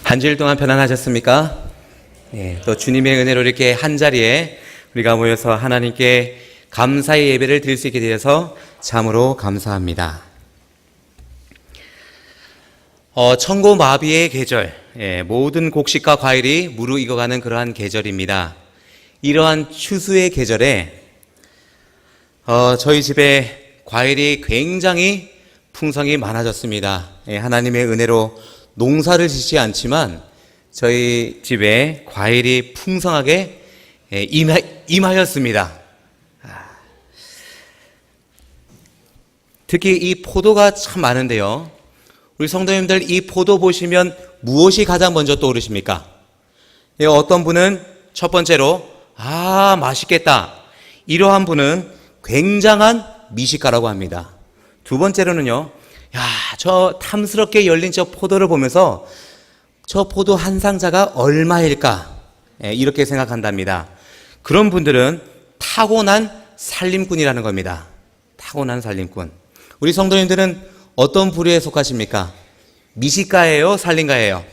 한 주일 동안 편안하셨습니까? 또 주님의 은혜로 이렇게 한자리에 우리가 모여서 하나님께 감사의 예배를 드릴 수 있게 되어서 참으로 감사합니다. 천고마비의 계절, 모든 곡식과 과일이 무르익어가는 그러한 계절입니다. 이러한 추수의 계절에 저희 집에 과일이 굉장히 풍성이 많아졌습니다. 하나님의 은혜로 농사를 짓지 않지만 저희 집에 과일이 풍성하게 임하였습니다. 특히 이 포도가 참 많은데요. 우리 성도님들 이 포도 보시면 무엇이 가장 먼저 떠오르십니까? 어떤 분은 첫 번째로 맛있겠다. 이러한 분은 굉장한 미식가라고 합니다. 두 번째로는요. 저 탐스럽게 열린 저 포도를 보면서 저 포도 한 상자가 얼마일까? 이렇게 생각한답니다. 그런 분들은 타고난 살림꾼이라는 겁니다. 타고난 살림꾼. 우리 성도님들은 어떤 부류에 속하십니까? 미식가예요? 살림가예요?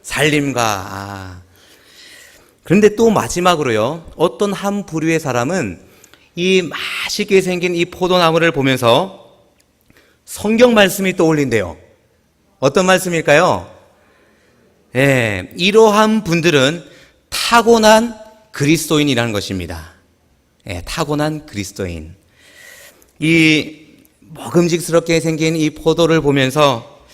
살림가. 그런데 또 마지막으로요. 어떤 한 부류의 사람은 이 맛있게 생긴 이 포도나무를 보면서 성경 말씀이 떠올린대요. 어떤 말씀일까요? 이러한 분들은 타고난 그리스도인이라는 것입니다. 타고난 그리스도인. 이 먹음직스럽게 생긴 이 포도를 보면서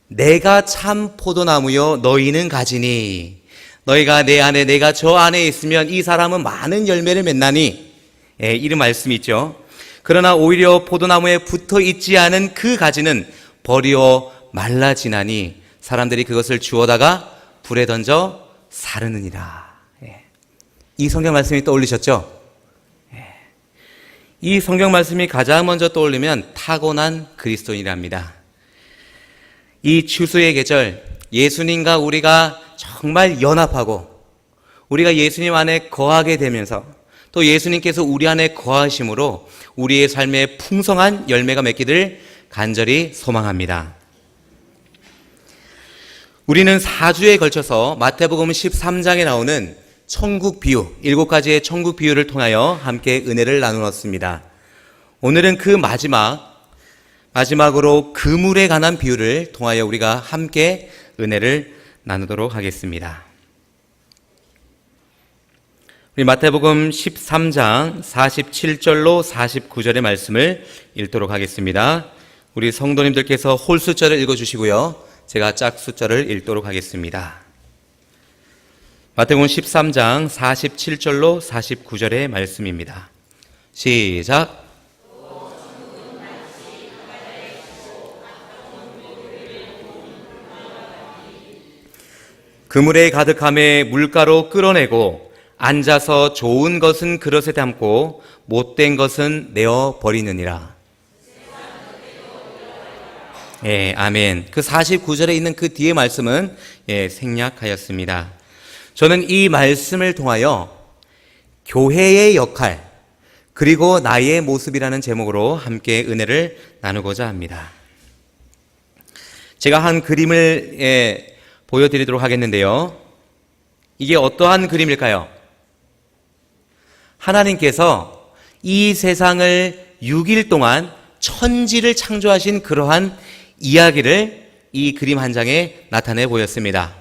내가 참 포도나무요 너희는 가지니 너희가 내 안에 내가 저 안에 있으면 이 사람은 많은 열매를 맺나니 이런 말씀이 있죠. 그러나 오히려 포도나무에 붙어 있지 않은 그 가지는 버리어 말라지나니 사람들이 그것을 주워다가 불에 던져 사르느니라. 이 성경 말씀이 떠올리셨죠? 이 성경 말씀이 가장 먼저 떠올리면 타고난 그리스도인이랍니다. 이 추수의 계절, 예수님과 우리가 정말 연합하고 우리가 예수님 안에 거하게 되면서 또 예수님께서 우리 안에 거하심으로 우리의 삶에 풍성한 열매가 맺기를 간절히 소망합니다. 우리는 4주에 걸쳐서 마태복음 13장에 나오는 천국 비유, 7가지의 천국 비유를 통하여 함께 은혜를 나누었습니다. 오늘은 그 마지막으로 그물에 관한 비유를 통하여 우리가 함께 은혜를 나누도록 하겠습니다. 우리 마태복음 13장 47절로 49절의 말씀을 읽도록 하겠습니다. 우리 성도님들께서 홀 숫자를 읽어주시고요. 제가 짝 숫자를 읽도록 하겠습니다. 마태복음 13장 47절로 49절의 말씀입니다. 시작. 그물에 가득함에 물가로 끌어내고 앉아서 좋은 것은 그릇에 담고 못된 것은 내어 버리느니라. 아멘. 그 49절에 있는 그 뒤에 말씀은 생략하였습니다. 저는 이 말씀을 통하여 교회의 역할 그리고 나의 모습이라는 제목으로 함께 은혜를 나누고자 합니다. 제가 한 그림을 보여드리도록 하겠는데요. 이게 어떠한 그림일까요? 하나님께서 이 세상을 6일 동안 천지를 창조하신 그러한 이야기를 이 그림 한 장에 나타내 보였습니다.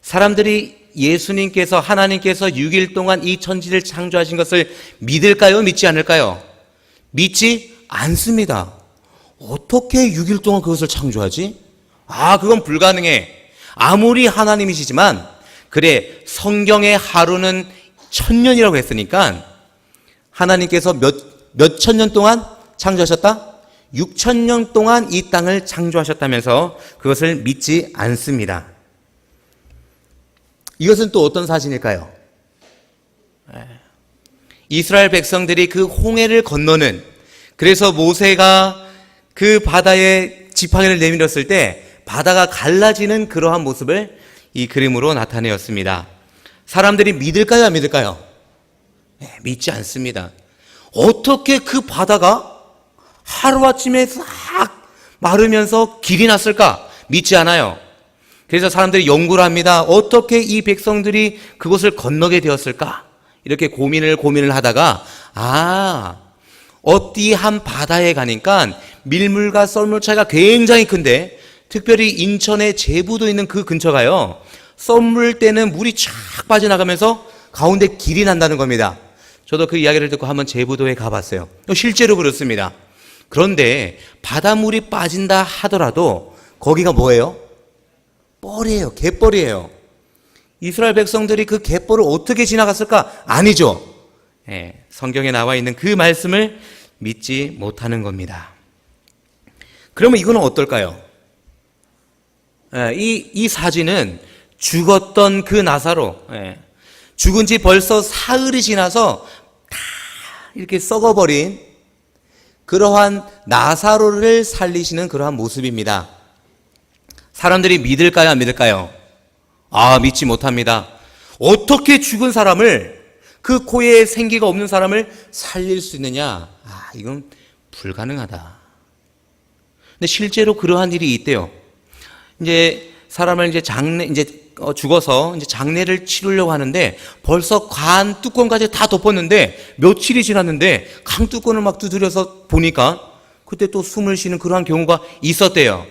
사람들이 예수님께서 하나님께서 6일 동안 이 천지를 창조하신 것을 믿을까요? 믿지 않을까요? 믿지 않습니다. 어떻게 6일 동안 그것을 창조하지? 그건 불가능해. 아무리 하나님이시지만 그래 성경의 하루는 1000년이라고 했으니까 하나님께서 몇 천년 동안 창조하셨다? 6000년 동안 이 땅을 창조하셨다면서 그것을 믿지 않습니다. 이것은 또 어떤 사실일까요? 이스라엘 백성들이 그 홍해를 건너는, 그래서 모세가 그 바다에 지팡이를 내밀었을 때 바다가 갈라지는 그러한 모습을 이 그림으로 나타내었습니다. 사람들이 믿을까요? 안 믿을까요? 믿지 않습니다. 어떻게 그 바다가 하루아침에 싹 마르면서 길이 났을까? 믿지 않아요. 그래서 사람들이 연구를 합니다. 어떻게 이 백성들이 그곳을 건너게 되었을까? 이렇게 고민을 하다가 어디 한 바다에 가니까 밀물과 썰물 차이가 굉장히 큰데, 특별히 인천의 제부도 있는 그 근처가요, 썰물 때는 물이 쫙 빠져나가면서 가운데 길이 난다는 겁니다. 저도 그 이야기를 듣고 한번 제부도에 가봤어요. 실제로 그렇습니다. 그런데 바닷물이 빠진다 하더라도 거기가 뭐예요? 뻘이에요. 갯벌이에요. 이스라엘 백성들이 그 갯벌을 어떻게 지나갔을까? 아니죠. 성경에 나와 있는 그 말씀을 믿지 못하는 겁니다. 그러면 이거는 어떨까요? 이 사진은 죽었던 그 나사로, 죽은 지 벌써 사흘이 지나서 다 이렇게 썩어버린 그러한 나사로를 살리시는 그러한 모습입니다. 사람들이 믿을까요, 안 믿을까요? 믿지 못합니다. 어떻게 죽은 사람을, 그 코에 생기가 없는 사람을 살릴 수 있느냐? 이건 불가능하다. 근데 실제로 그러한 일이 있대요. 이제 사람을 죽어서 장례를 치르려고 하는데 벌써 관 뚜껑까지 다 덮었는데 며칠이 지났는데 강 뚜껑을 막 두드려서 보니까 그때 또 숨을 쉬는 그러한 경우가 있었대요.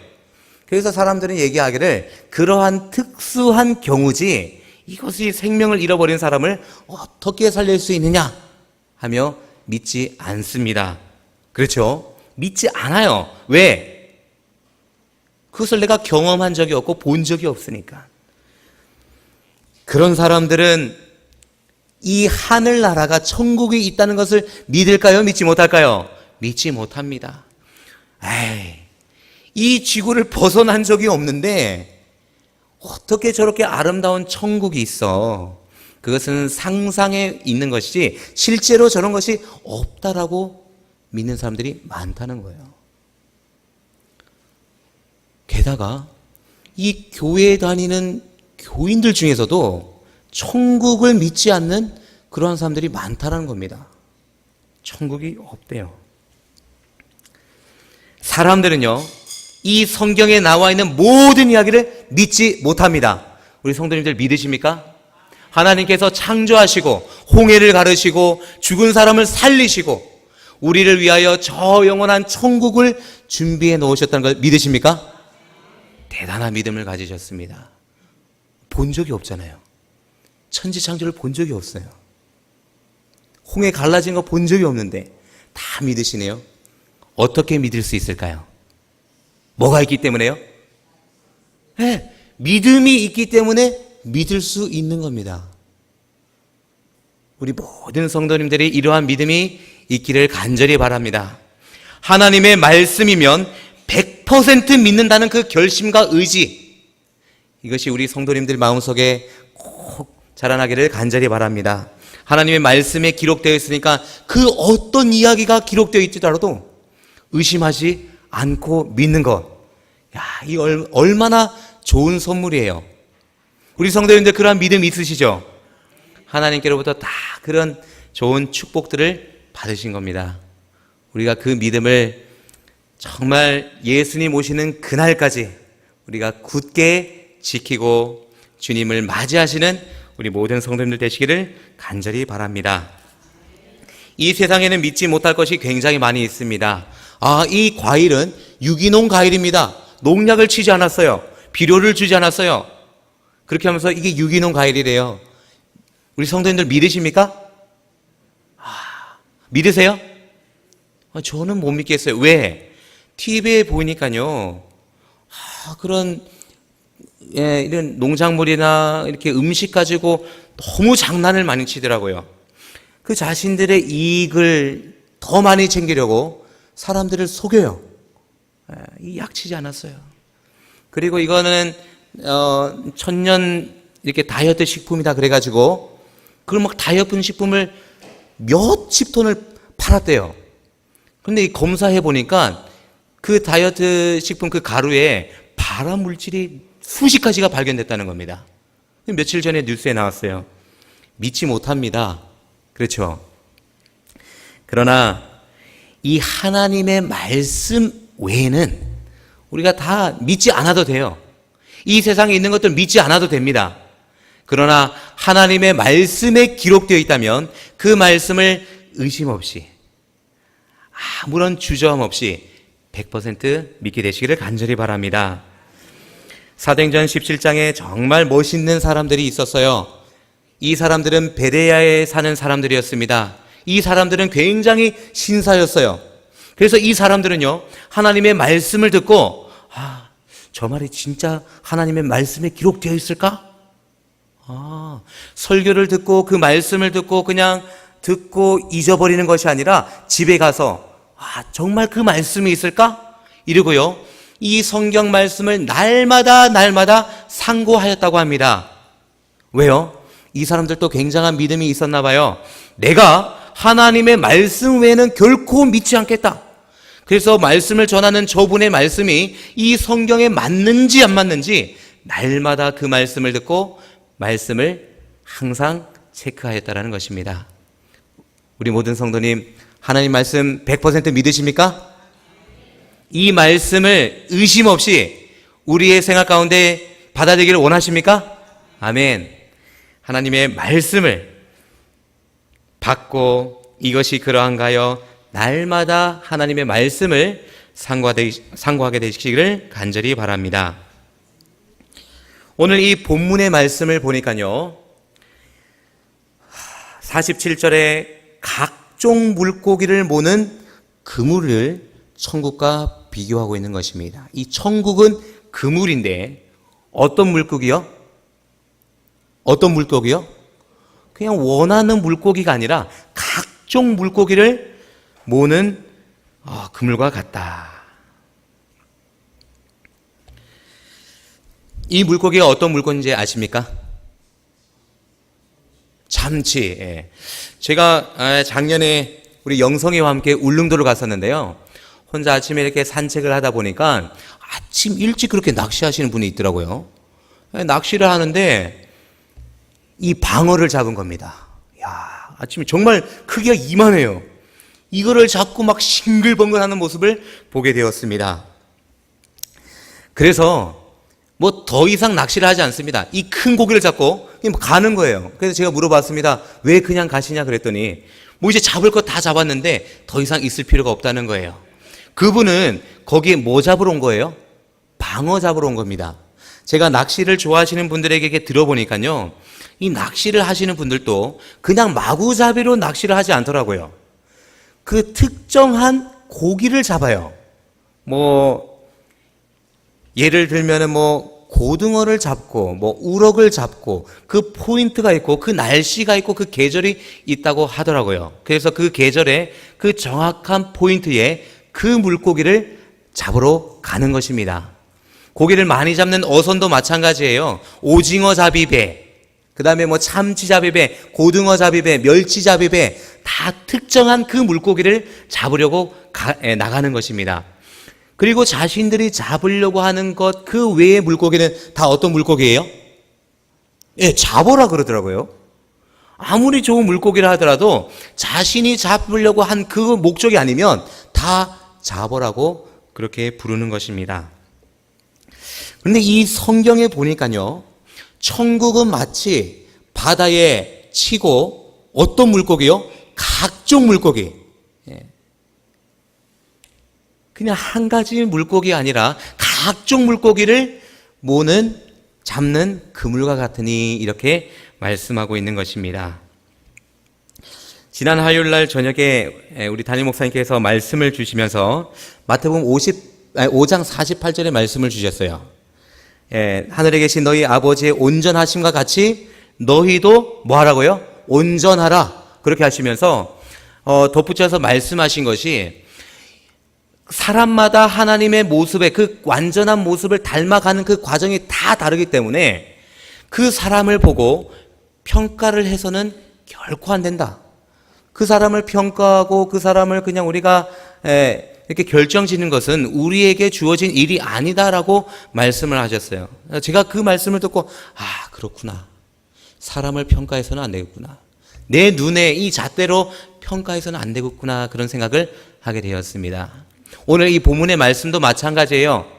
그래서 사람들은 얘기하기를 그러한 특수한 경우지 이것이 생명을 잃어버린 사람을 어떻게 살릴 수 있느냐 하며 믿지 않습니다. 그렇죠? 믿지 않아요. 왜? 그것을 내가 경험한 적이 없고 본 적이 없으니까. 그런 사람들은 이 하늘나라가 천국이 있다는 것을 믿을까요? 믿지 못할까요? 믿지 못합니다. 이 지구를 벗어난 적이 없는데 어떻게 저렇게 아름다운 천국이 있어? 그것은 상상에 있는 것이지 실제로 저런 것이 없다라고 믿는 사람들이 많다는 거예요. 게다가 이 교회에 다니는 교인들 중에서도 천국을 믿지 않는 그러한 사람들이 많다는 겁니다. 천국이 없대요. 사람들은요, 이 성경에 나와 있는 모든 이야기를 믿지 못합니다. 우리 성도님들 믿으십니까? 하나님께서 창조하시고 홍해를 가르시고 죽은 사람을 살리시고 우리를 위하여 저 영원한 천국을 준비해 놓으셨다는 걸 믿으십니까? 대단한 믿음을 가지셨습니다. 본 적이 없잖아요. 천지창조를 본 적이 없어요. 홍해 갈라진 거 본 적이 없는데 다 믿으시네요. 어떻게 믿을 수 있을까요? 뭐가 있기 때문에요? 믿음이 있기 때문에 믿을 수 있는 겁니다. 우리 모든 성도님들이 이러한 믿음이 있기를 간절히 바랍니다. 하나님의 말씀이면 100% 믿는다는 그 결심과 의지, 이것이 우리 성도님들 마음속에 꼭 자라나기를 간절히 바랍니다. 하나님의 말씀에 기록되어 있으니까 그 어떤 이야기가 기록되어 있더라도 의심하지 않고 믿는 것, 이 얼마나 좋은 선물이에요. 우리 성도님들 그러한 믿음 있으시죠? 하나님께로부터 다 그런 좋은 축복들을 받으신 겁니다. 우리가 그 믿음을 정말 예수님 오시는 그날까지 우리가 굳게 지키고 주님을 맞이하시는 우리 모든 성도님들 되시기를 간절히 바랍니다. 이 세상에는 믿지 못할 것이 굉장히 많이 있습니다. 이 과일은 유기농 과일입니다. 농약을 치지 않았어요. 비료를 주지 않았어요. 그렇게 하면서 이게 유기농 과일이래요. 우리 성도님들 믿으십니까? 믿으세요? 저는 못 믿겠어요. 왜? TV에 보이니까요. 그런 이런 농작물이나 이렇게 음식 가지고 너무 장난을 많이 치더라고요. 그 자신들의 이익을 더 많이 챙기려고 사람들을 속여요. 이 약치지 않았어요. 그리고 이거는 천년 이렇게 다이어트 식품이다 그래가지고 그걸 막 다이어트 식품을 몇십 톤을 팔았대요. 그런데 이 검사해 보니까 그 다이어트 식품 그 가루에 발암 물질이 수십 가지가 발견됐다는 겁니다. 며칠 전에 뉴스에 나왔어요. 믿지 못합니다. 그렇죠? 그러나 이 하나님의 말씀 외에는 우리가 다 믿지 않아도 돼요. 이 세상에 있는 것들 믿지 않아도 됩니다. 그러나 하나님의 말씀에 기록되어 있다면 그 말씀을 의심 없이, 아무런 주저함 없이 100% 믿게 되시기를 간절히 바랍니다. 사도행전 17장에 정말 멋있는 사람들이 있었어요. 이 사람들은 베레아에 사는 사람들이었습니다. 이 사람들은 굉장히 신사였어요. 그래서 이 사람들은요, 하나님의 말씀을 듣고 저 말이 진짜 하나님의 말씀에 기록되어 있을까? 설교를 듣고 그 말씀을 듣고 그냥 듣고 잊어버리는 것이 아니라 집에 가서 정말 그 말씀이 있을까? 이러고요, 이 성경 말씀을 날마다 상고하였다고 합니다. 왜요? 이 사람들도 굉장한 믿음이 있었나 봐요. 내가 하나님의 말씀 외에는 결코 믿지 않겠다. 그래서 말씀을 전하는 저분의 말씀이 이 성경에 맞는지 안 맞는지 날마다 그 말씀을 듣고 말씀을 항상 체크하였다라는 것입니다. 우리 모든 성도님, 하나님 말씀 100% 믿으십니까? 이 말씀을 의심 없이 우리의 생활 가운데 받아들이기를 원하십니까? 아멘. 하나님의 말씀을 받고 이것이 그러한가요? 날마다 하나님의 말씀을 상고하게 되시기를 간절히 바랍니다. 오늘 이 본문의 말씀을 보니까요, 47절에 각종 물고기를 모는 그물을 천국과 비교하고 있는 것입니다. 이 천국은 그물인데 어떤 물고기요? 어떤 물고기요? 그냥 원하는 물고기가 아니라 각종 물고기를 모는 그물과 같다. 이 물고기가 어떤 물고기인지 아십니까? 참치. 예. 제가 작년에 우리 영성이와 함께 울릉도를 갔었는데요. 혼자 아침에 이렇게 산책을 하다 보니까 아침 일찍 그렇게 낚시하시는 분이 있더라고요. 낚시를 하는데 이 방어를 잡은 겁니다. 야, 아침에 정말 크기가 이만해요. 이거를 잡고 막 싱글벙글하는 모습을 보게 되었습니다. 그래서 뭐 더 이상 낚시를 하지 않습니다. 이 큰 고기를 잡고 가는 거예요. 그래서 제가 물어봤습니다. 왜 그냥 가시냐 그랬더니 뭐 이제 잡을 거 다 잡았는데 더 이상 있을 필요가 없다는 거예요. 그분은 거기에 뭐 잡으러 온 거예요? 방어 잡으러 온 겁니다. 제가 낚시를 좋아하시는 분들에게 들어보니까요, 이 낚시를 하시는 분들도 그냥 마구잡이로 낚시를 하지 않더라고요. 그 특정한 고기를 잡아요. 뭐 예를 들면은 뭐 고등어를 잡고 뭐 우럭을 잡고 그 포인트가 있고 그 날씨가 있고 그 계절이 있다고 하더라고요. 그래서 그 계절에 그 정확한 포인트에 그 물고기를 잡으러 가는 것입니다. 고기를 많이 잡는 어선도 마찬가지예요. 오징어 잡이배, 그 다음에 뭐 참치 잡이배, 고등어 잡이배, 멸치 잡이배, 다 특정한 그 물고기를 잡으려고 나가는 것입니다. 그리고 자신들이 잡으려고 하는 것 그 외의 물고기는 다 어떤 물고기예요? 예, 잡어라 그러더라고요. 아무리 좋은 물고기라 하더라도 자신이 잡으려고 한 그 목적이 아니면 다 잡어라고 그렇게 부르는 것입니다. 그런데 이 성경에 보니까요, 천국은 마치 바다에 치고 어떤 물고기요? 각종 물고기. 그냥 한 가지 물고기가 아니라 각종 물고기를 잡는 그물과 같으니 이렇게 말씀하고 있는 것입니다. 지난 화요일날 저녁에 우리 담임 목사님께서 말씀을 주시면서 마태복음 5장 48절의 말씀을 주셨어요. 하늘에 계신 너희 아버지의 온전하심과 같이 너희도 뭐 하라고요? 온전하라. 그렇게 하시면서 덧붙여서 말씀하신 것이, 사람마다 하나님의 모습에 그 완전한 모습을 닮아가는 그 과정이 다 다르기 때문에 그 사람을 보고 평가를 해서는 결코 안 된다. 그 사람을 평가하고 그 사람을 그냥 우리가 이렇게 결정짓는 것은 우리에게 주어진 일이 아니다라고 말씀을 하셨어요. 제가 그 말씀을 듣고 그렇구나. 사람을 평가해서는 안 되겠구나. 내 눈에 이 잣대로 평가해서는 안 되겠구나. 그런 생각을 하게 되었습니다. 오늘 이 본문의 말씀도 마찬가지예요.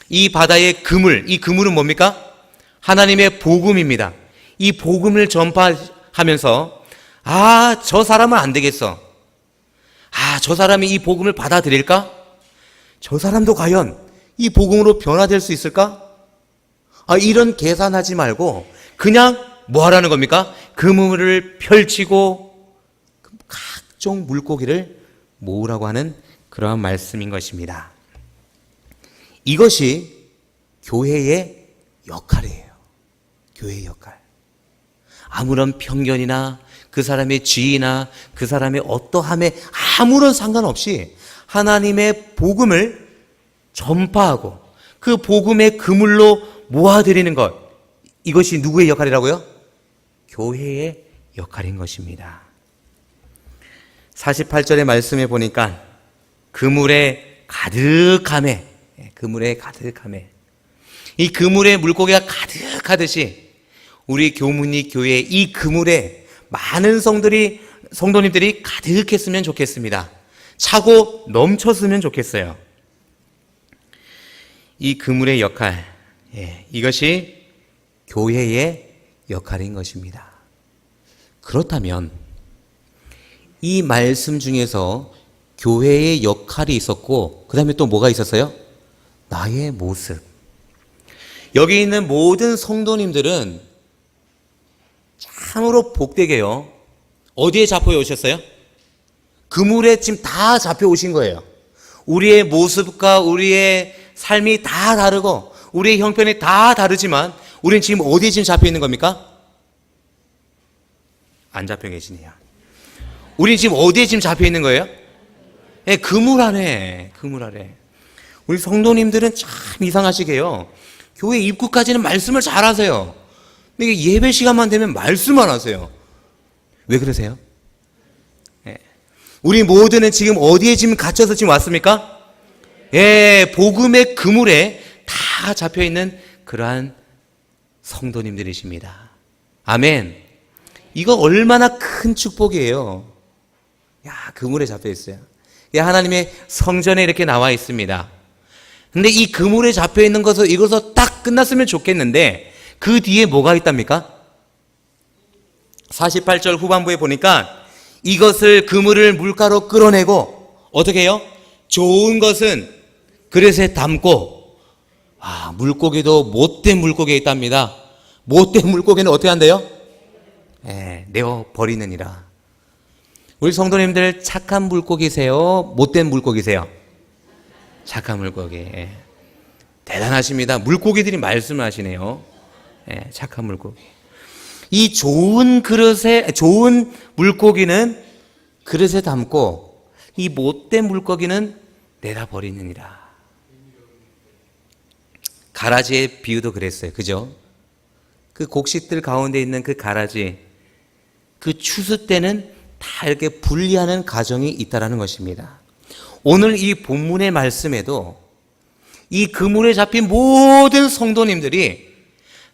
이 바다의 그물, 이 그물은 뭡니까? 하나님의 복음입니다. 이 복음을 전파하면서 저 사람은 안 되겠어. 저 사람이 이 복음을 받아들일까? 저 사람도 과연 이 복음으로 변화될 수 있을까? 이런 계산하지 말고 그냥 뭐 하라는 겁니까? 그물을 펼치고 각종 물고기를 모으라고 하는 그러한 말씀인 것입니다. 이것이 교회의 역할이에요. 교회의 역할. 아무런 편견이나 그 사람의 지위나 그 사람의 어떠함에 아무런 상관없이 하나님의 복음을 전파하고 그 복음의 그물로 모아드리는 것, 이것이 누구의 역할이라고요? 교회의 역할인 것입니다. 48절의 말씀에 보니까 그물에 가득함에, 이 그물에 물고기가 가득하듯이 우리 교문이 교회 이 그물에 많은 성도님들이 가득했으면 좋겠습니다. 차고 넘쳤으면 좋겠어요. 이 그물의 역할, 이것이 교회의 역할인 것입니다. 그렇다면 이 말씀 중에서 교회의 역할이 있었고 그 다음에 또 뭐가 있었어요? 나의 모습. 여기 있는 모든 성도님들은 참으로 복되게요. 어디에 잡혀 오셨어요? 그물에 지금 다 잡혀 오신 거예요. 우리의 모습과 우리의 삶이 다 다르고 우리의 형편이 다 다르지만 우리는 지금 어디에 지금 잡혀 있는 겁니까? 안 잡혀 계시네요. 우리는 지금 어디에 지금 잡혀 있는 거예요? 그물 안에. 우리 성도님들은 참 이상하시게요. 교회 입구까지는 말씀을 잘 하세요. 근데 예배 시간만 되면 말씀만 하세요. 왜 그러세요? 우리 모두는 지금 어디에 지금 갇혀서 지금 왔습니까? 복음의 그물에 다 잡혀있는 그러한 성도님들이십니다. 아멘. 이거 얼마나 큰 축복이에요. 그물에 잡혀있어요. 하나님의 성전에 이렇게 나와 있습니다. 근데 이 그물에 잡혀있는 것을 이것서 딱 끝났으면 좋겠는데 그 뒤에 뭐가 있답니까? 48절 후반부에 보니까 이것을 그물을 물가로 끌어내고 어떻게 해요? 좋은 것은 그릇에 담고 물고기도 못된 물고기가 있답니다. 못된 물고기는 어떻게 한대요? 내어 버리느니라. 우리 성도님들 착한 물고기세요? 못된 물고기세요? 착한 물고기. 대단하십니다. 물고기들이 말씀을 하시네요. 착한 물고기. 이 좋은 물고기는 그릇에 담고 이 못된 물고기는 내다 버리느니라. 가라지의 비유도 그랬어요. 그죠? 그 곡식들 가운데 있는 그 가라지, 그 추수 때는 다 이렇게 분리하는 과정이 있다라는 것입니다. 오늘 이 본문의 말씀에도 이 그물에 잡힌 모든 성도님들이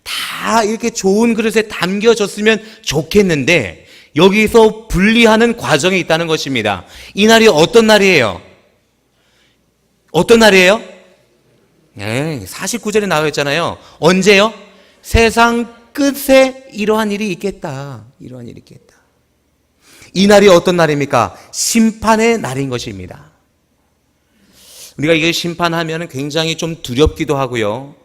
다 이렇게 좋은 그릇에 담겨졌으면 좋겠는데 여기서 분리하는 과정이 있다는 것입니다. 이 날이 어떤 날이에요? 어떤 날이에요? 49절에 나와 있잖아요. 언제요? 세상 끝에 이러한 일이 있겠다. 이 날이 어떤 날입니까? 심판의 날인 것입니다. 우리가 이게 심판하면 굉장히 좀 두렵기도 하고요.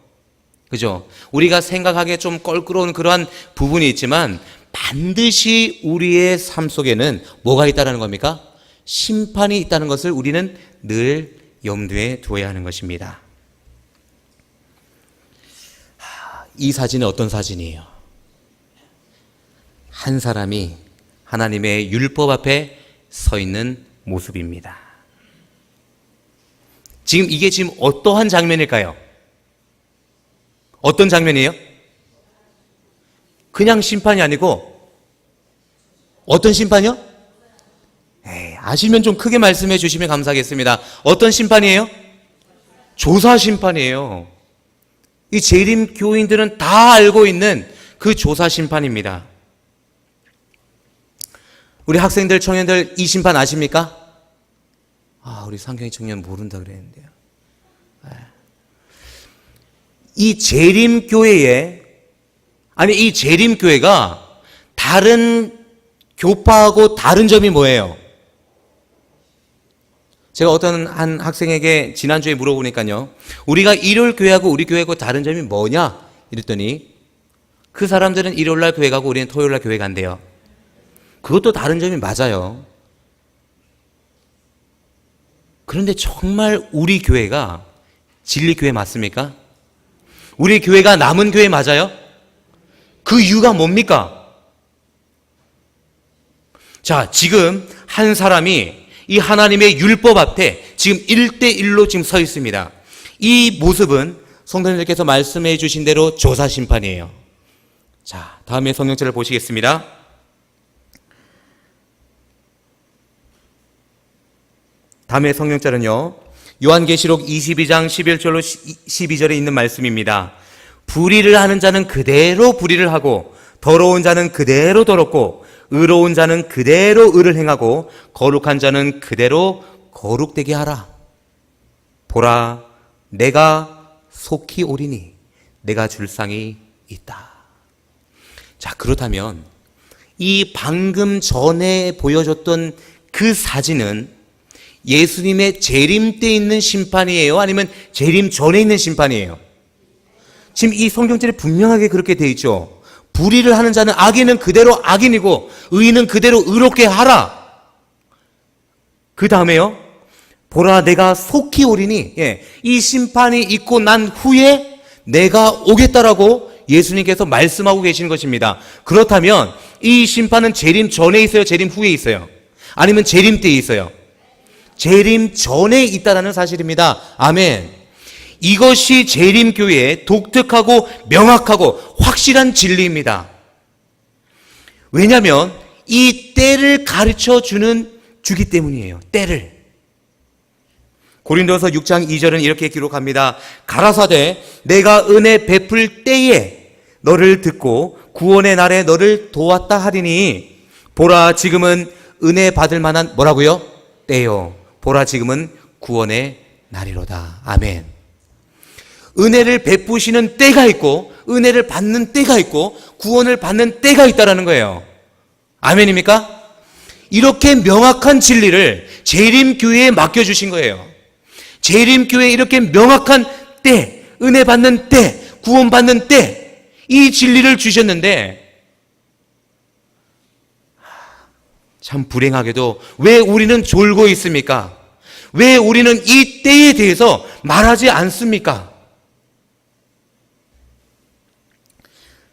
그죠? 우리가 생각하기에 좀 껄끄러운 그러한 부분이 있지만 반드시 우리의 삶 속에는 뭐가 있다는 겁니까? 심판이 있다는 것을 우리는 늘 염두에 두어야 하는 것입니다. 이 사진은 어떤 사진이에요? 한 사람이 하나님의 율법 앞에 서 있는 모습입니다. 이게 지금 어떠한 장면일까요? 어떤 장면이에요? 그냥 심판이 아니고 어떤 심판이요? 아시면 좀 크게 말씀해 주시면 감사하겠습니다. 어떤 심판이에요? 조사 심판이에요. 이 재림 교인들은 다 알고 있는 그 조사 심판입니다. 우리 학생들, 청년들 이 심판 아십니까? 우리 상경이 청년 모른다 그랬는데요. 이 재림교회에, 이 재림교회가 다른 교파하고 다른 점이 뭐예요? 제가 어떤 한 학생에게 지난주에 물어보니까요, 우리가 일요일 교회하고 우리 교회하고 다른 점이 뭐냐? 이랬더니 그 사람들은 일요일날 교회 가고 우리는 토요일날 교회 간대요. 그것도 다른 점이 맞아요. 그런데 정말 우리 교회가 진리교회 맞습니까? 우리 교회가 남은 교회 맞아요? 그 이유가 뭡니까? 자, 지금 한 사람이 이 하나님의 율법 앞에 지금 1대1로 지금 서 있습니다. 이 모습은 성도님들께서 말씀해 주신 대로 조사 심판이에요. 자, 다음에 성경절을 보시겠습니다. 다음에 성경절은요, 요한계시록 22장 11절로 12절에 있는 말씀입니다. 불의를 하는 자는 그대로 불의를 하고, 더러운 자는 그대로 더럽고, 의로운 자는 그대로 의를 행하고, 거룩한 자는 그대로 거룩되게 하라. 보라, 내가 속히 오리니 내가 줄 상이 있다. 자, 그렇다면 이 방금 전에 보여줬던 그 사진은 예수님의 재림 때 있는 심판이에요? 아니면 재림 전에 있는 심판이에요? 지금 이 성경절에 분명하게 그렇게 되어 있죠. 불의를 하는 자는 악인은 그대로 악인이고 의인은 그대로 의롭게 하라. 그 다음에요, 보라 내가 속히 오리니, 이 심판이 있고 난 후에 내가 오겠다라고 예수님께서 말씀하고 계시는 것입니다. 그렇다면 이 심판은 재림 전에 있어요? 재림 후에 있어요? 아니면 재림 때에 있어요? 재림 전에 있다라는 사실입니다. 아멘. 이것이 재림교회의 독특하고 명확하고 확실한 진리입니다. 왜냐하면 이 때를 가르쳐 주기 때문이에요. 때를. 고린도서 6장 2절은 이렇게 기록합니다. 가라사대 내가 은혜 베풀 때에 너를 듣고 구원의 날에 너를 도왔다 하리니, 보라 지금은 은혜 받을 만한 뭐라고요? 때요. 보라 지금은 구원의 날이로다. 아멘. 은혜를 베푸시는 때가 있고 은혜를 받는 때가 있고 구원을 받는 때가 있다라는 거예요. 아멘입니까? 이렇게 명확한 진리를 재림교회에 맡겨주신 거예요. 재림교회에 이렇게 명확한 때, 은혜 받는 때, 구원 받는 때, 이 진리를 주셨는데 참 불행하게도 왜 우리는 졸고 있습니까? 왜 우리는 이 때에 대해서 말하지 않습니까?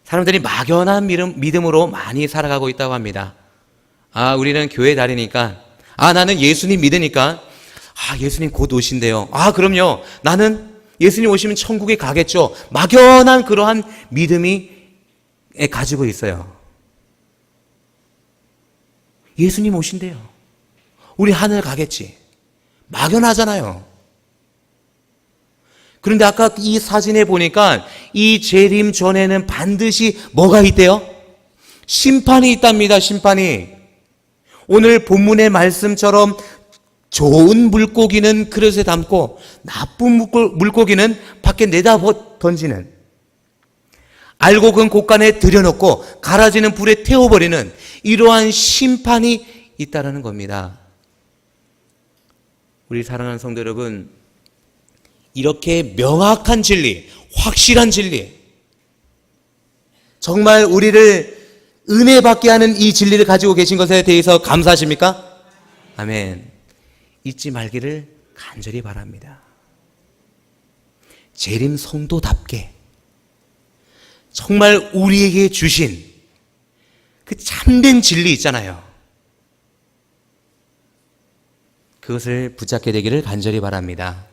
사람들이 막연한 믿음으로 많이 살아가고 있다고 합니다. 우리는 교회 다니니까, 나는 예수님 믿으니까, 예수님 곧 오신대요. 그럼요. 나는 예수님 오시면 천국에 가겠죠. 막연한 그러한 믿음이 가지고 있어요. 예수님 오신대요. 우리 하늘 가겠지. 막연하잖아요. 그런데 아까 이 사진에 보니까 이 재림 전에는 반드시 뭐가 있대요? 심판이 있답니다. 심판이. 오늘 본문의 말씀처럼 좋은 물고기는 그릇에 담고 나쁜 물고기는 밖에 내다 던지는, 알곡은 곳간에 들여놓고 갈아지는 불에 태워버리는 이러한 심판이 있다라는 겁니다. 우리 사랑하는 성도 여러분, 이렇게 명확한 진리, 확실한 진리, 정말 우리를 은혜 받게 하는 이 진리를 가지고 계신 것에 대해서 감사하십니까? 아멘. 잊지 말기를 간절히 바랍니다. 재림 성도답게 정말 우리에게 주신 그 참된 진리 있잖아요. 그것을 붙잡게 되기를 간절히 바랍니다.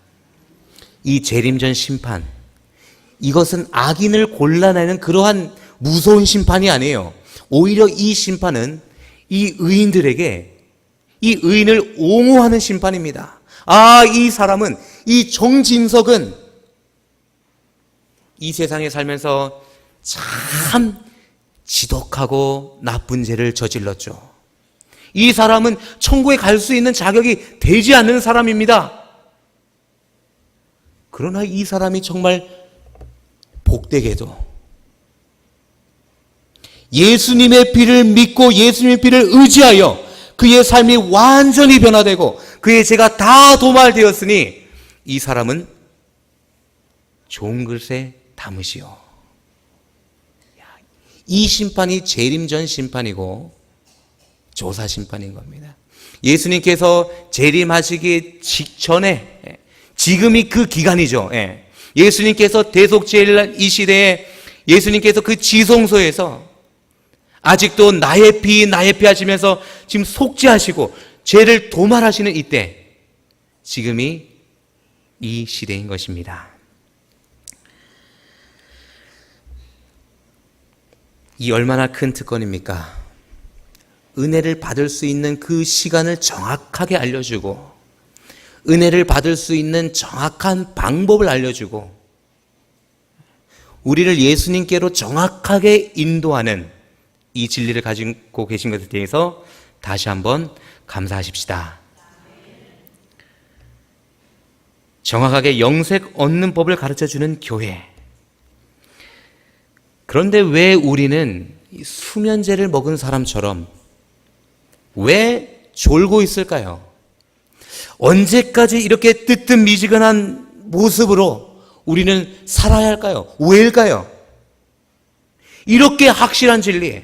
이 재림전 심판, 이것은 악인을 골라내는 그러한 무서운 심판이 아니에요. 오히려 이 심판은 이 의인들에게, 이 의인을 옹호하는 심판입니다. 이 사람은, 이 정진석은 이 세상에 살면서 참 지독하고 나쁜 죄를 저질렀죠. 이 사람은 천국에 갈 수 있는 자격이 되지 않는 사람입니다. 그러나 이 사람이 정말 복되게도 예수님의 피를 믿고 예수님의 피를 의지하여 그의 삶이 완전히 변화되고 그의 죄가 다 도말되었으니 이 사람은 좋은 글에 담으시오. 이 심판이 재림 전 심판이고 조사 심판인 겁니다. 예수님께서 재림하시기 직전에 지금이 그 기간이죠. 예수님께서 대속죄일 이 시대에 예수님께서 그 지성소에서 아직도 나의 피 하시면서 지금 속죄하시고 죄를 도말하시는 이때, 지금이 이 시대인 것입니다. 이 얼마나 큰 특권입니까? 은혜를 받을 수 있는 그 시간을 정확하게 알려주고 은혜를 받을 수 있는 정확한 방법을 알려주고 우리를 예수님께로 정확하게 인도하는 이 진리를 가지고 계신 것에 대해서 다시 한번 감사하십시다. 정확하게 영생 얻는 법을 가르쳐주는 교회. 그런데 왜 우리는 수면제를 먹은 사람처럼 왜 졸고 있을까요? 언제까지 이렇게 뜨뜻미지근한 모습으로 우리는 살아야 할까요? 왜일까요? 이렇게 확실한 진리,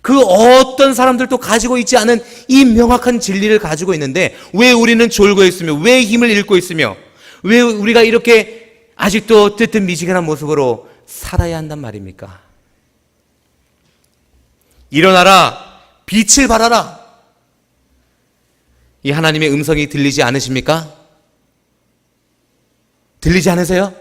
그 어떤 사람들도 가지고 있지 않은 이 명확한 진리를 가지고 있는데 왜 우리는 졸고 있으며 왜 힘을 잃고 있으며 왜 우리가 이렇게 아직도 뜨뜻미지근한 모습으로 살아야 한단 말입니까? 일어나라, 빛을 발하라. 이 하나님의 음성이 들리지 않으십니까? 들리지 않으세요?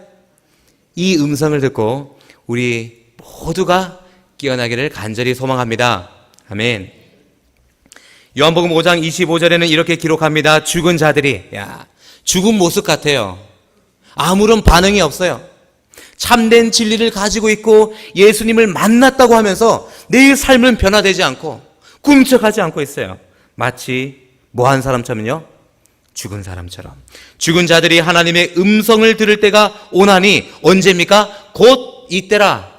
이 음성을 듣고 우리 모두가 깨어나기를 간절히 소망합니다. 아멘. 요한복음 5장 25절에는 이렇게 기록합니다. 죽은 자들이, 죽은 모습 같아요. 아무런 반응이 없어요. 참된 진리를 가지고 있고 예수님을 만났다고 하면서 내 삶은 변화되지 않고 꿈쩍하지 않고 있어요. 마치 뭐한 사람처럼요? 죽은 사람처럼. 죽은 자들이 하나님의 음성을 들을 때가 오나니 언제입니까? 곧 이때라.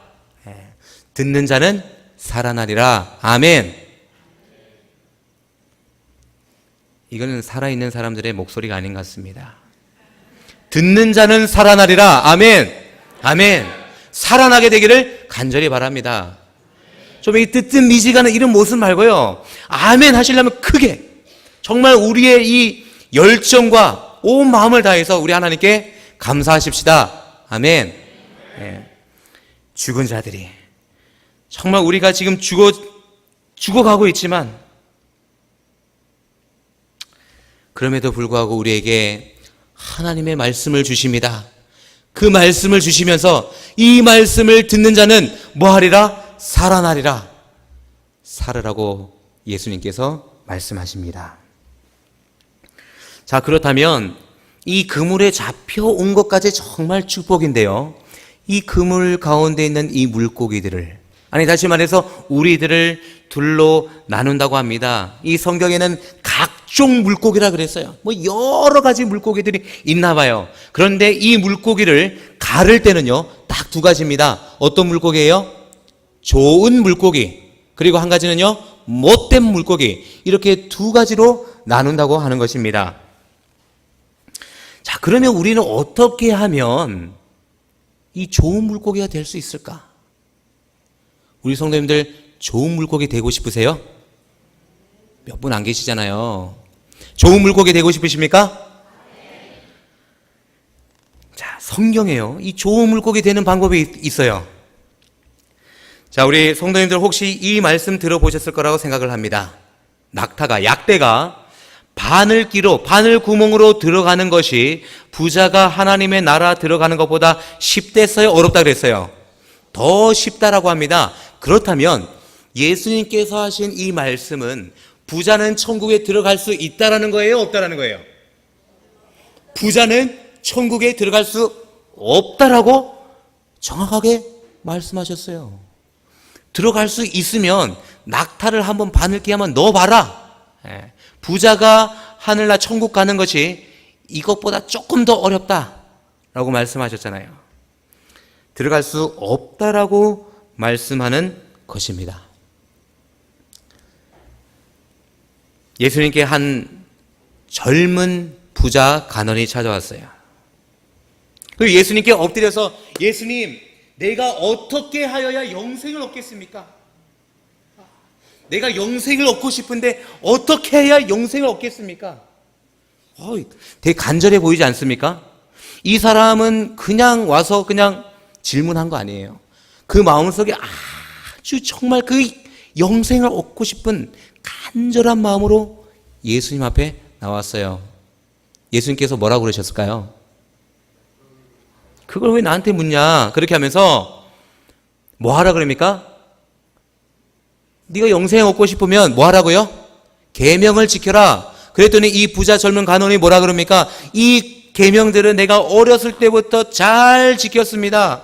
듣는 자는 살아나리라. 아멘. 이거는 살아있는 사람들의 목소리가 아닌 것 같습니다. 듣는 자는 살아나리라. 아멘. 아멘. 살아나게 되기를 간절히 바랍니다. 좀 이 뜨뜻미지근한 이런 모습 말고요, 아멘 하시려면 크게 정말 우리의 이 열정과 온 마음을 다해서 우리 하나님께 감사하십시다. 아멘. 죽은 자들이 정말 우리가 지금 죽어가고 있지만 그럼에도 불구하고 우리에게 하나님의 말씀을 주십니다. 그 말씀을 주시면서 이 말씀을 듣는 자는 뭐하리라? 살아나리라. 살으라고 예수님께서 말씀하십니다. 자, 그렇다면 이 그물에 잡혀온 것까지 정말 축복인데요, 이 그물 가운데 있는 이 물고기들을, 아니 다시 말해서 우리들을 둘로 나눈다고 합니다. 이 성경에는 각종 물고기라 그랬어요. 뭐 여러 가지 물고기들이 있나 봐요. 그런데 이 물고기를 가를 때는요, 딱 두 가지입니다. 어떤 물고기예요? 좋은 물고기, 그리고 한 가지는요, 못된 물고기. 이렇게 두 가지로 나눈다고 하는 것입니다. 자, 그러면 우리는 어떻게 하면 이 좋은 물고기가 될 수 있을까? 우리 성도님들 좋은 물고기 되고 싶으세요? 몇 분 안 계시잖아요. 좋은 물고기 되고 싶으십니까? 자, 성경에요, 이 좋은 물고기 되는 방법이 있어요. 자, 우리 성도님들 혹시 이 말씀 들어보셨을 거라고 생각을 합니다. 낙타가, 약대가 바늘 끼로, 바늘 구멍으로 들어가는 것이 부자가 하나님의 나라 들어가는 것보다 쉽댔어요? 어렵다 그랬어요? 더 쉽다라고 합니다. 그렇다면 예수님께서 하신 이 말씀은 부자는 천국에 들어갈 수 있다라는 거예요? 없다라는 거예요? 부자는 천국에 들어갈 수 없다라고 정확하게 말씀하셨어요. 들어갈 수 있으면 낙타를 한번 바늘기 한번 넣어봐라. 부자가 하늘나 천국 가는 것이 이것보다 조금 더 어렵다라고 말씀하셨잖아요. 들어갈 수 없다라고 말씀하는 것입니다. 예수님께 한 젊은 부자 간원이 찾아왔어요. 그리고 예수님께 엎드려서 예수님, 내가 어떻게 하여야 영생을 얻겠습니까? 내가 영생을 얻고 싶은데 어떻게 해야 영생을 얻겠습니까? 되게 간절해 보이지 않습니까? 이 사람은 그냥 와서 그냥 질문한 거 아니에요. 그 마음속에 아주 정말 그 영생을 얻고 싶은 간절한 마음으로 예수님 앞에 나왔어요. 예수님께서 뭐라고 그러셨을까요? 그걸 왜 나한테 묻냐? 그렇게 하면서 뭐 하라 그럽니까? 네가 영생 얻고 싶으면 뭐 하라고요? 계명을 지켜라. 그랬더니 이 부자 젊은 간원이 뭐라 그럽니까? 이 계명들은 내가 어렸을 때부터 잘 지켰습니다.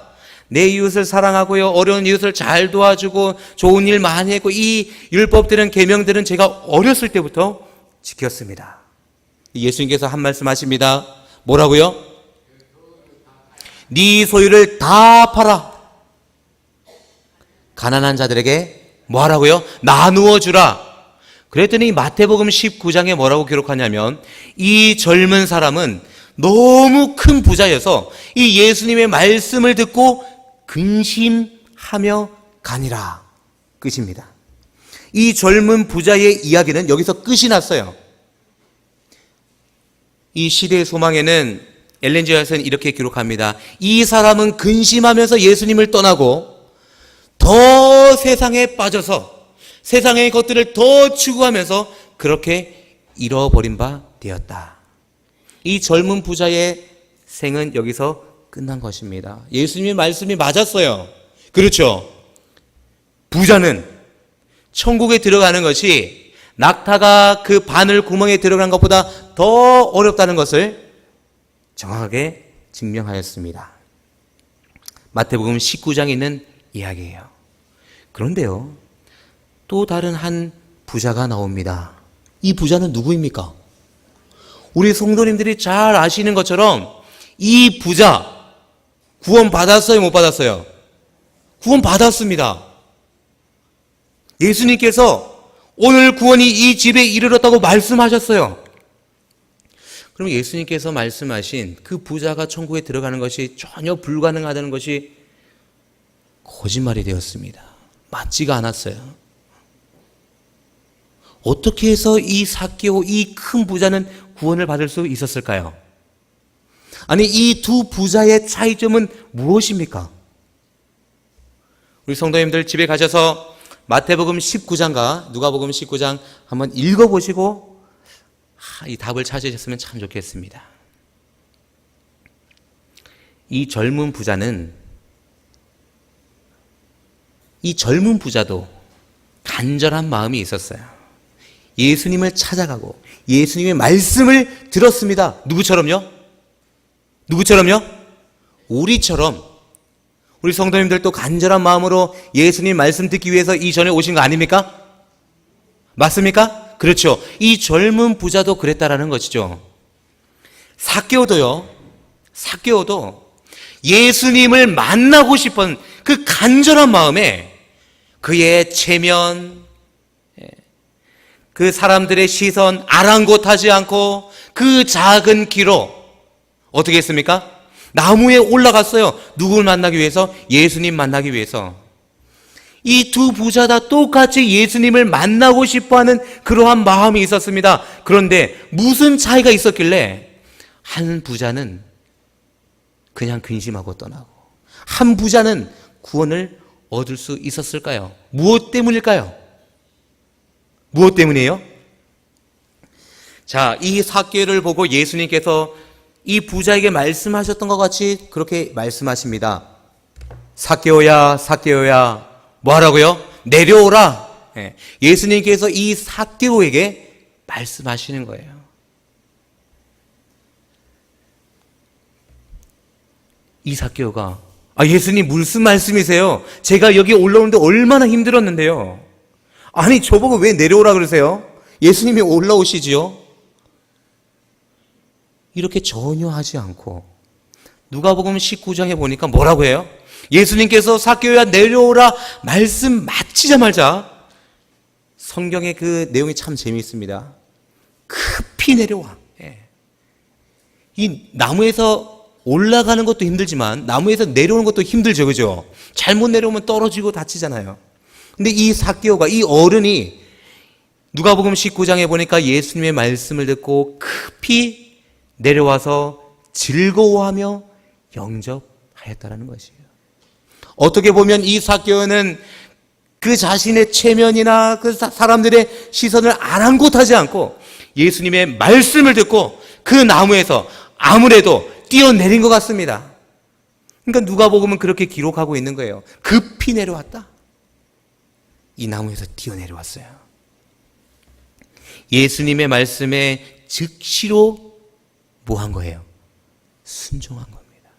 내 이웃을 사랑하고요, 어려운 이웃을 잘 도와주고 좋은 일 많이 했고, 이 율법들은, 계명들은 제가 어렸을 때부터 지켰습니다. 예수님께서 한 말씀 하십니다. 뭐라고요? 네 소유를 다 팔아 가난한 자들에게 뭐 하라고요? 나누어 주라. 그랬더니 마태복음 19장에 뭐라고 기록하냐면, 이 젊은 사람은 너무 큰 부자여서 이 예수님의 말씀을 듣고 근심하며 가니라. 끝입니다. 이 젊은 부자의 이야기는 여기서 끝이 났어요. 이 시대의 소망에는 엘렌 지 화이트는 이렇게 기록합니다. 이 사람은 근심하면서 예수님을 떠나고 더 세상에 빠져서 세상의 것들을 더 추구하면서 그렇게 잃어버린 바 되었다. 이 젊은 부자의 생은 여기서 끝난 것입니다. 예수님의 말씀이 맞았어요. 그렇죠. 부자는 천국에 들어가는 것이 낙타가 그 바늘 구멍에 들어간 것보다 더 어렵다는 것을 정확하게 증명하였습니다. 마태복음 19장에 있는 이야기예요. 그런데요, 또 다른 한 부자가 나옵니다. 이 부자는 누구입니까? 우리 성도님들이 잘 아시는 것처럼 이 부자 구원 받았어요, 못 받았어요? 구원 받았습니다. 예수님께서 오늘 구원이 이 집에 이르렀다고 말씀하셨어요. 그럼 예수님께서 말씀하신 그 부자가 천국에 들어가는 것이 전혀 불가능하다는 것이 거짓말이 되었습니다. 맞지가 않았어요. 어떻게 해서 이 삭개오, 이 큰 부자는 구원을 받을 수 있었을까요? 아니, 이 두 부자의 차이점은 무엇입니까? 우리 성도님들 집에 가셔서 마태복음 19장과 누가복음 19장 한번 읽어보시고 이 답을 찾으셨으면 참 좋겠습니다. 이 젊은 부자도 간절한 마음이 있었어요. 예수님을 찾아가고 예수님의 말씀을 들었습니다. 누구처럼요? 우리처럼. 우리 성도님들도 간절한 마음으로 예수님 말씀 듣기 위해서 이전에 오신 거 아닙니까? 맞습니까? 그렇죠. 이 젊은 부자도 그랬다라는 것이죠. 삭개오도 예수님을 만나고 싶은 그 간절한 마음에 그의 체면, 그 사람들의 시선 아랑곳하지 않고 그 작은 키로 어떻게 했습니까? 나무에 올라갔어요. 누굴 만나기 위해서? 예수님 만나기 위해서. 이 두 부자 다 똑같이 예수님을 만나고 싶어하는 그러한 마음이 있었습니다. 그런데 무슨 차이가 있었길래 한 부자는 그냥 근심하고 떠나고 한 부자는 구원을 얻을 수 있었을까요? 무엇 때문일까요? 무엇 때문이에요? 자, 이 삭개오를 보고 예수님께서 이 부자에게 말씀하셨던 것 같이 그렇게 말씀하십니다. 삭개오야, 삭개오야, 뭐 하라고요? 내려오라. 예수님께서 이 삭개오에게 말씀하시는 거예요. 이 삭개오가 예수님 무슨 말씀이세요? 제가 여기 올라오는데 얼마나 힘들었는데요. 아니, 저보고 왜 내려오라 그러세요? 예수님이 올라오시지요. 이렇게 전혀 하지 않고 누가복음 19장에 보니까 뭐라고 해요? 예수님께서 삭개오야 내려오라 말씀 마치자마자 성경의 그 내용이 참 재미있습니다. 급히 내려와. 이 나무에서 올라가는 것도 힘들지만 나무에서 내려오는 것도 힘들죠, 그죠? 잘못 내려오면 떨어지고 다치잖아요. 근데 이 삭개오가, 이 어른이 누가복음 19장에 보니까 예수님의 말씀을 듣고 급히 내려와서 즐거워하며 영접하였다라는 것이에요. 어떻게 보면 이 삭개오는 그 자신의 체면이나 그 사람들의 시선을 아랑곳하지 않고 예수님의 말씀을 듣고 그 나무에서 아무래도 뛰어내린 것 같습니다. 그러니까 누가복음은 그렇게 기록하고 있는 거예요. 급히 내려왔다. 이 나무에서 뛰어내려왔어요. 예수님의 말씀에 즉시로 뭐 한 거예요? 순종한 겁니다.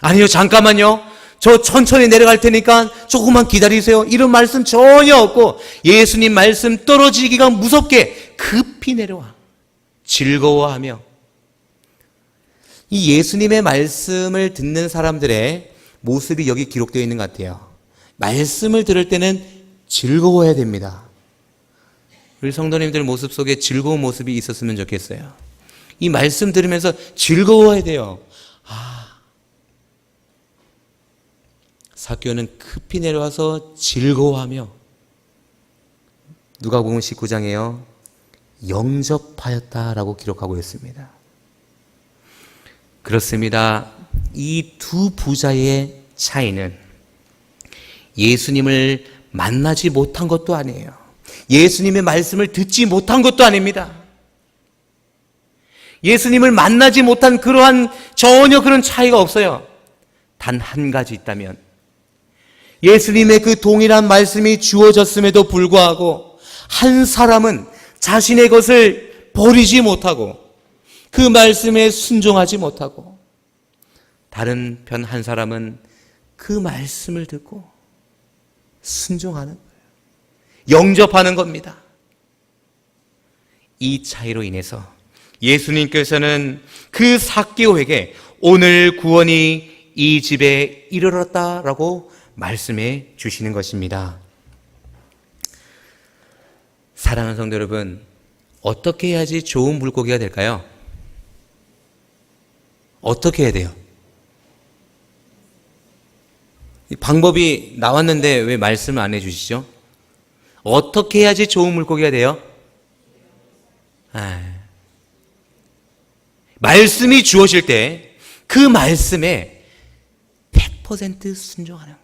아니요, 잠깐만요. 저 천천히 내려갈 테니까 조금만 기다리세요. 이런 말씀 전혀 없고 예수님 말씀 떨어지기가 무섭게 급히 내려와 즐거워하며, 이 예수님의 말씀을 듣는 사람들의 모습이 여기 기록되어 있는 것 같아요. 말씀을 들을 때는 즐거워해야 됩니다. 우리 성도님들 모습 속에 즐거운 모습이 있었으면 좋겠어요. 이 말씀 들으면서 즐거워해야 돼요. 삭개오는 급히 내려와서 즐거워하며, 누가복음 19장에요 영접하였다라고 기록하고 있습니다. 그렇습니다. 이 두 부자의 차이는 예수님을 만나지 못한 것도 아니에요. 예수님의 말씀을 듣지 못한 것도 아닙니다. 예수님을 만나지 못한 그러한 전혀 그런 차이가 없어요. 단 한 가지 있다면, 예수님의 그 동일한 말씀이 주어졌음에도 불구하고 한 사람은 자신의 것을 버리지 못하고 그 말씀에 순종하지 못하고, 다른 편 한 사람은 그 말씀을 듣고 순종하는 거예요. 영접하는 겁니다. 이 차이로 인해서 예수님께서는 그 삭개오에게 오늘 구원이 이 집에 이르렀다라고 말씀해 주시는 것입니다. 사랑하는 성도 여러분, 어떻게 해야지 좋은 물고기가 될까요? 어떻게 해야 돼요? 방법이 나왔는데 왜 말씀을 안 해주시죠? 어떻게 해야지 좋은 물고기가 돼요? 말씀이 주어질 때 그 말씀에 100% 순종하는 거.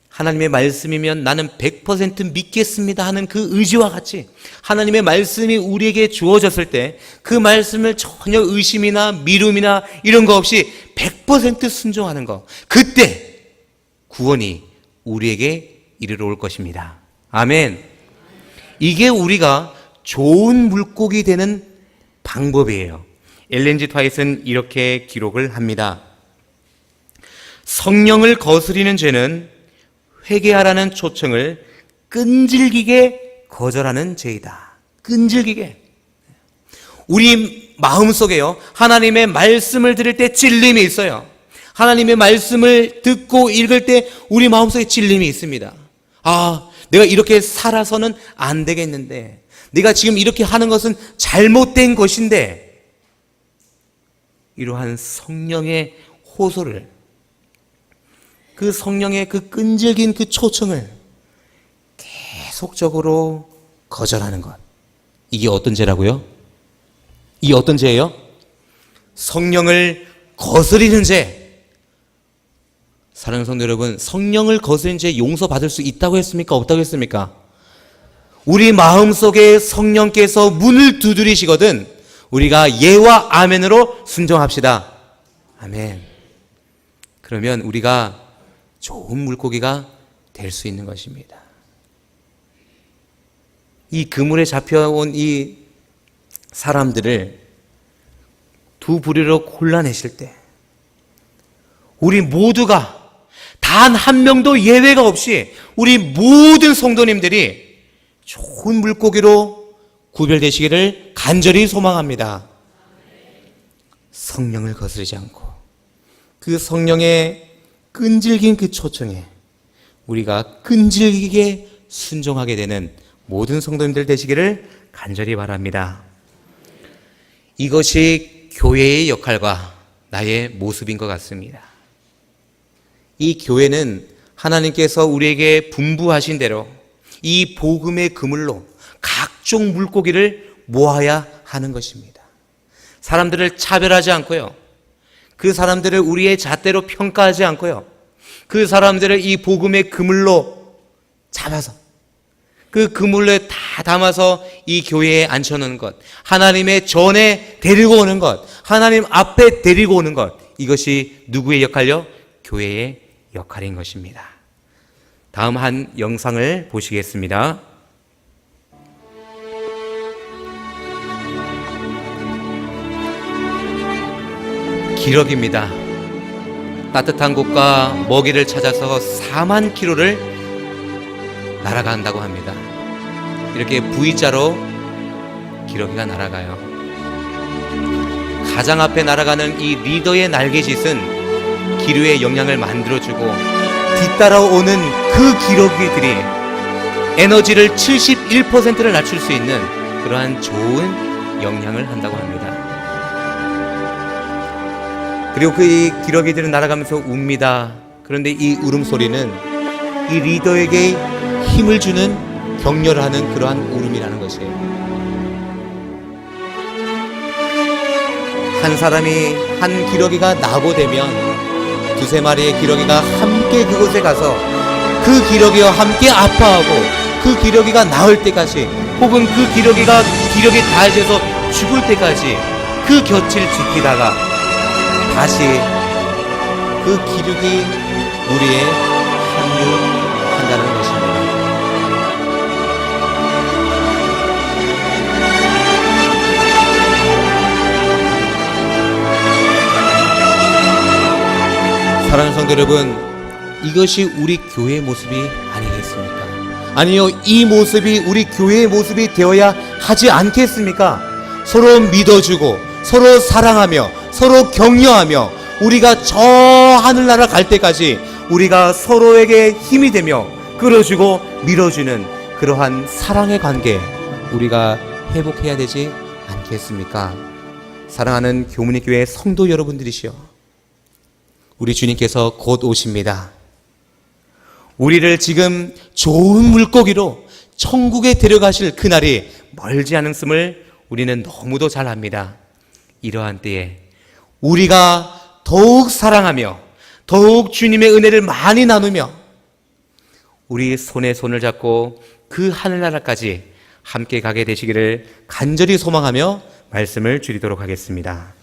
하나님의 말씀이면 나는 100% 믿겠습니다 하는 그 의지와 같이 하나님의 말씀이 우리에게 주어졌을 때 그 말씀을 전혀 의심이나 미움이나 이런 거 없이 100% 순종하는 거, 그때 구원이 우리에게 이르러 올 것입니다. 아멘. 이게 우리가 좋은 물고기 되는 방법이에요. 엘렌 G 화이트는 이렇게 기록을 합니다. 성령을 거스리는 죄는 회개하라는 초청을 끈질기게 거절하는 죄이다. 끈질기게. 우리 마음속에요, 하나님의 말씀을 들을 때 찔림이 있어요. 하나님의 말씀을 듣고 읽을 때 우리 마음속에 찔림이 있습니다. 내가 이렇게 살아서는 안 되겠는데, 내가 지금 이렇게 하는 것은 잘못된 것인데, 이러한 성령의 호소를, 그 성령의 그 끈질긴 그 초청을 계속적으로 거절하는 것, 이게 어떤 죄라고요? 이게 어떤 죄예요? 성령을 거스리는 죄. 사랑하는 성도 여러분, 성령을 거스린 죄 용서받을 수 있다고 했습니까? 없다고 했습니까? 우리 마음속에 성령께서 문을 두드리시거든 우리가 예와 아멘으로 순종합시다. 아멘. 그러면 우리가 좋은 물고기가 될 수 있는 것입니다. 이 그물에 잡혀온 이 사람들을 두 부류로 골라내실 때 우리 모두가 단 한 명도 예외가 없이 우리 모든 성도님들이 좋은 물고기로 구별되시기를 간절히 소망합니다. 성령을 거스르지 않고 그 성령의 끈질긴 그 초청에 우리가 끈질기게 순종하게 되는 모든 성도님들 되시기를 간절히 바랍니다. 이것이 교회의 역할과 나의 모습인 것 같습니다. 이 교회는 하나님께서 우리에게 분부하신 대로 이 복음의 그물로 각종 물고기를 모아야 하는 것입니다. 사람들을 차별하지 않고요. 그 사람들을 우리의 잣대로 평가하지 않고요. 그 사람들을 이 복음의 그물로 잡아서 그 그물에 다 담아서 이 교회에 앉혀놓는 것, 하나님의 전에 데리고 오는 것, 하나님 앞에 데리고 오는 것, 이것이 누구의 역할요? 교회의 역할인 것입니다. 다음 한 영상을 보시겠습니다. 기러기입니다. 따뜻한 곳과 먹이를 찾아서 4만 킬로를 날아간다고 합니다. 이렇게 V자로 기러기가 날아가요. 가장 앞에 날아가는 이 리더의 날개짓은 기류의 영향을 만들어주고 뒤따라오는 그 기러기들이 에너지를 71%를 낮출 수 있는 그러한 좋은 영향을 한다고 합니다. 그리고 그 기러기들은 날아가면서 웁니다. 그런데 이 울음소리는 이 리더에게 힘을 주는 격려를 하는 그러한 울음이라는 것이에요. 한 사람이 한 기러기가 낙오되면 두세 마리의 기러기가 함께 그곳에 가서 그 기러기와 함께 아파하고 그 기러기가 나을 때까지 혹은 그 기러기가 기력이 다해져서 죽을 때까지 그 곁을 지키다가 다시 그 기력이 무리에 합류한다는 것입니다. 사랑하는 성도 여러분, 이것이 우리 교회의 모습이 아니겠습니까? 아니요, 이 모습이 우리 교회의 모습이 되어야 하지 않겠습니까? 서로 믿어주고 서로 사랑하며 서로 격려하며 우리가 저 하늘나라 갈 때까지 우리가 서로에게 힘이 되며 끌어주고 밀어주는 그러한 사랑의 관계 우리가 회복해야 되지 않겠습니까? 사랑하는 교문의교회 성도 여러분들이시여, 우리 주님께서 곧 오십니다. 우리를 지금 좋은 물고기로 천국에 데려가실 그날이 멀지 않음을 우리는 너무도 잘 압니다. 이러한 때에 우리가 더욱 사랑하며 더욱 주님의 은혜를 많이 나누며 우리 손에 손을 잡고 그 하늘나라까지 함께 가게 되시기를 간절히 소망하며 말씀을 드리도록 하겠습니다.